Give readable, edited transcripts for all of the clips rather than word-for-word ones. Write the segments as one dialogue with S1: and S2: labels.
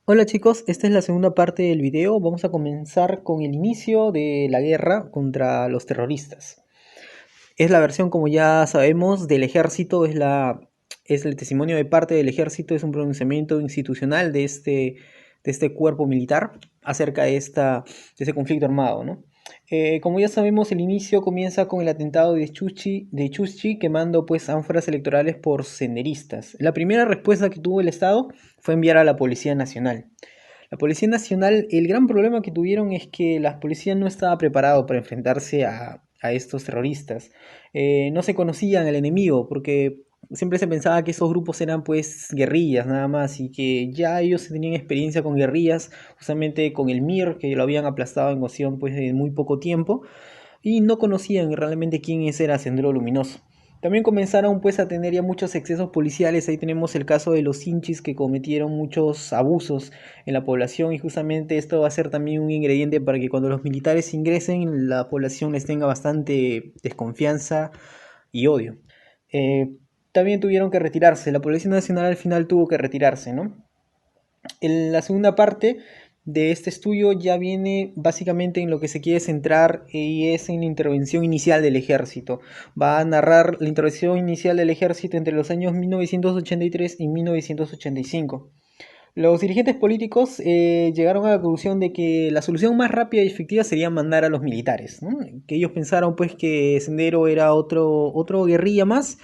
S1: Hola chicos, esta es la segunda parte del video. Vamos a comenzar con el inicio de la guerra contra los terroristas. Es la versión, como ya sabemos, del ejército, es el testimonio de parte del ejército, es un pronunciamiento institucional de este cuerpo militar acerca de este conflicto armado, ¿no? Como ya sabemos, el inicio comienza con el atentado de Chuschi quemando pues ánforas electorales por senderistas. La primera respuesta que tuvo el Estado fue enviar a la Policía Nacional. La Policía Nacional, el gran problema que tuvieron es que la policía no estaba preparado para enfrentarse a estos terroristas. No se conocían el enemigo porque siempre se pensaba que esos grupos eran pues guerrillas nada más y que ya ellos tenían experiencia con guerrillas, justamente con el MIR, que lo habían aplastado en Oción pues en muy poco tiempo y no conocían realmente quién era Sendero Luminoso. También comenzaron pues a tener ya muchos excesos policiales. Ahí tenemos el caso de los hinchis que cometieron muchos abusos en la población y justamente esto va a ser también un ingrediente para que cuando los militares ingresen la población les tenga bastante desconfianza y odio. También tuvieron que retirarse, la Policía Nacional al final tuvo que retirarse, ¿no? En la segunda parte de este estudio ya viene básicamente en lo que se quiere centrar y es en la intervención inicial del ejército. Va a narrar la intervención inicial del ejército entre los años 1983 y 1985. Los dirigentes políticos llegaron a la conclusión de que la solución más rápida y efectiva sería mandar a los militares, ¿no? Que ellos pensaron pues que Sendero era otro guerrilla más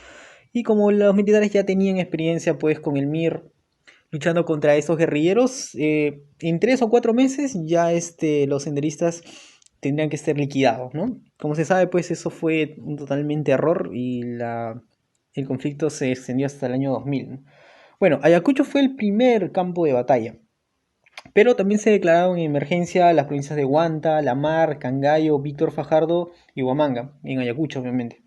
S1: y como los militares ya tenían experiencia pues con el MIR luchando contra esos guerrilleros. En 3 o 4 meses ya los senderistas tendrían que ser liquidados, ¿no? Como se sabe, pues eso fue un totalmente error y el conflicto se extendió hasta el año 2000, ¿no? Bueno, Ayacucho fue el primer campo de batalla, pero también se declararon en emergencia las provincias de Huanta, La Mar, Cangallo, Víctor Fajardo y Huamanga, en Ayacucho obviamente.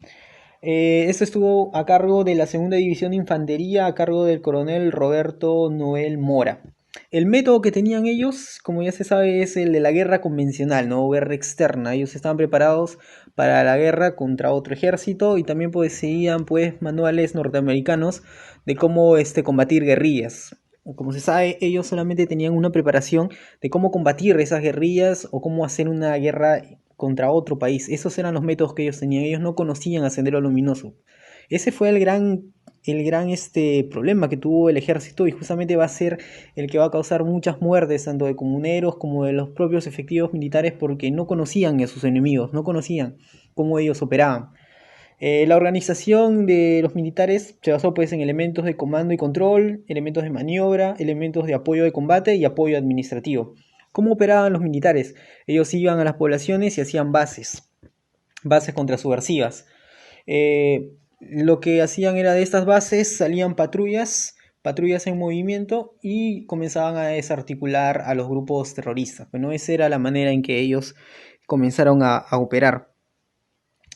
S1: Esto estuvo a cargo de la segunda división de infantería, a cargo del coronel Roberto Noel Mora. El método que tenían ellos, como ya se sabe, es el de la guerra convencional, no guerra externa. Ellos estaban preparados para la guerra contra otro ejército y también poseían pues manuales norteamericanos de cómo combatir guerrillas. Como se sabe, ellos solamente tenían una preparación de cómo combatir esas guerrillas o cómo hacer una guerra contra otro país. Esos eran los métodos que ellos tenían. Ellos no conocían a Sendero Luminoso. Ese fue el gran problema que tuvo el ejército y justamente va a ser el que va a causar muchas muertes, tanto de comuneros como de los propios efectivos militares, porque no conocían a sus enemigos, no conocían cómo ellos operaban. La organización de los militares se basó pues en elementos de comando y control, elementos de maniobra, elementos de apoyo de combate y apoyo administrativo. ¿Cómo operaban los militares? Ellos iban a las poblaciones y hacían bases contrasubversivas. Lo que hacían era de estas bases salían patrullas en movimiento y comenzaban a desarticular a los grupos terroristas. Bueno, esa era la manera en que ellos comenzaron a operar.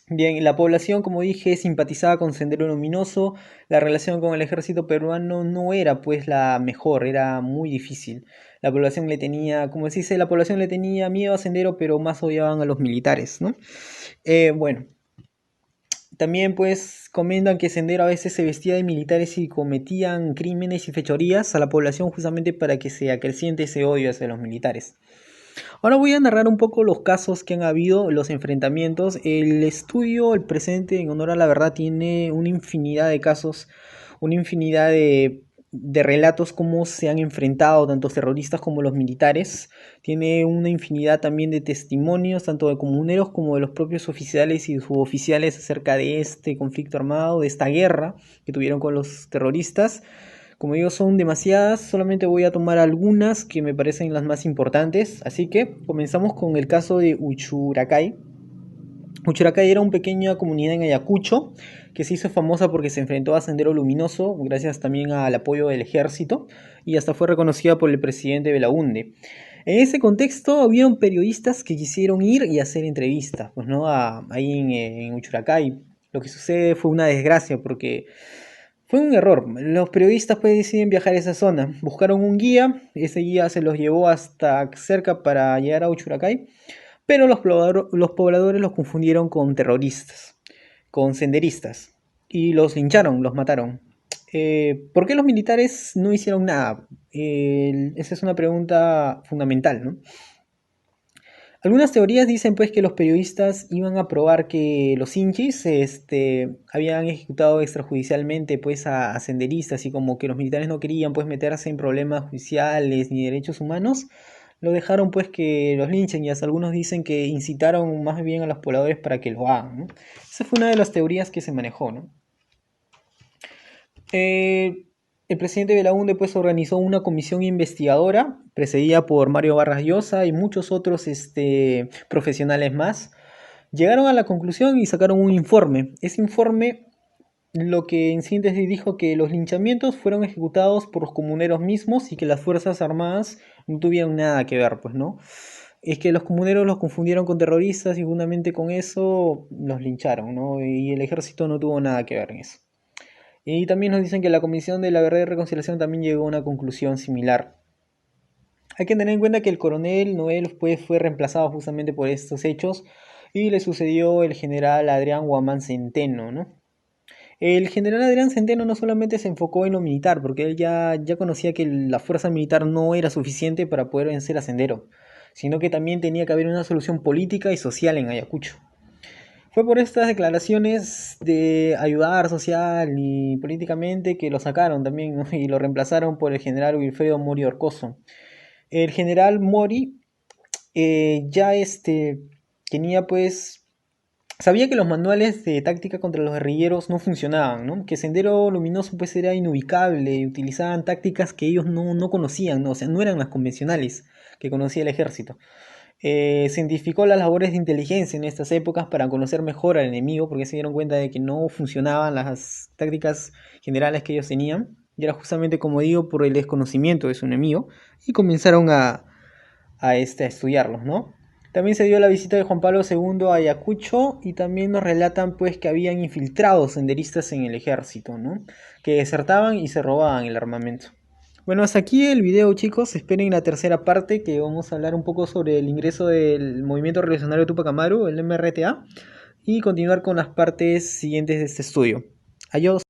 S1: Bien, la población, como dije, simpatizaba con Sendero Luminoso. La relación con el ejército peruano no era pues la mejor, era muy difícil. La población le tenía, como se dice, la población le tenía miedo a Sendero, pero más odiaban a los militares, ¿no? Bueno, también pues comentan que Sendero a veces se vestía de militares y cometían crímenes y fechorías a la población justamente para que se acreciente ese odio hacia los militares. Ahora voy a narrar un poco los casos que han habido, los enfrentamientos. El estudio, el presente en honor a la verdad, tiene una infinidad de casos, una infinidad de relatos cómo se han enfrentado tanto terroristas como los militares. Tiene una infinidad también de testimonios, tanto de comuneros como de los propios oficiales y suboficiales acerca de este conflicto armado, de esta guerra que tuvieron con los terroristas. Como digo, son demasiadas, solamente voy a tomar algunas que me parecen las más importantes. Así que comenzamos con el caso de Uchucracay. Uchucracay era una pequeña comunidad en Ayacucho que se hizo famosa porque se enfrentó a Sendero Luminoso, gracias también al apoyo del ejército, y hasta fue reconocida por el presidente Belaúnde. En ese contexto, hubieron periodistas que quisieron ir y hacer entrevistas, pues no, ahí en Uchucracay. Lo que sucede fue una desgracia porque fue un error. Los periodistas pues deciden viajar a esa zona. Buscaron un guía, ese guía se los llevó hasta cerca para llegar a Uchucracay, pero los pobladores los confundieron con terroristas, con senderistas, y los lincharon, los mataron. ¿Por qué los militares no hicieron nada? Esa es una pregunta fundamental, ¿no? Algunas teorías dicen pues que los periodistas iban a probar que los hinchis habían ejecutado extrajudicialmente pues a senderistas y como que los militares no querían pues meterse en problemas judiciales ni derechos humanos, lo dejaron pues que los linchen y hasta algunos dicen que incitaron más bien a los pobladores para que lo hagan, ¿no? Esa fue una de las teorías que se manejó, ¿no? Eh, el presidente Belaúnde pues organizó una comisión investigadora precedida por Mario Vargas Llosa y muchos otros profesionales más. Llegaron a la conclusión y sacaron un informe. Ese informe lo que en síntesis dijo que los linchamientos fueron ejecutados por los comuneros mismos y que las Fuerzas Armadas no tuvieron nada que ver, pues, ¿no? Es que los comuneros los confundieron con terroristas y justamente con eso los lincharon, ¿no? Y el ejército no tuvo nada que ver en eso. Y también nos dicen que la Comisión de la Verdad y Reconciliación también llegó a una conclusión similar. Hay que tener en cuenta que el coronel Noel pues, fue reemplazado justamente por estos hechos y le sucedió el general Adrián Guamán Centeno, ¿no? El general Adrián Centeno no solamente se enfocó en lo militar, porque él ya conocía que la fuerza militar no era suficiente para poder vencer a Sendero, sino que también tenía que haber una solución política y social en Ayacucho. Fue por estas declaraciones de ayudar social y políticamente que lo sacaron también, ¿no? Y lo reemplazaron por el general Wilfredo Mori Orcoso. El general Mori ya tenía pues sabía que los manuales de táctica contra los guerrilleros no funcionaban, ¿no? Que Sendero Luminoso pues era inubicable y utilizaban tácticas que ellos no conocían, ¿no? O sea, no eran las convencionales que conocía el ejército. Se identificó las labores de inteligencia en estas épocas para conocer mejor al enemigo, porque se dieron cuenta de que no funcionaban las tácticas generales que ellos tenían, y era justamente, como digo, por el desconocimiento de su enemigo, y comenzaron a estudiarlos, ¿no? También se dio la visita de Juan Pablo II a Ayacucho y también nos relatan pues que habían infiltrados senderistas en el ejército, ¿no? Que desertaban y se robaban el armamento. Bueno, hasta aquí el video, chicos. Esperen la tercera parte, que vamos a hablar un poco sobre el ingreso del Movimiento Revolucionario Tupac Amaru, el MRTA, y continuar con las partes siguientes de este estudio. Adiós.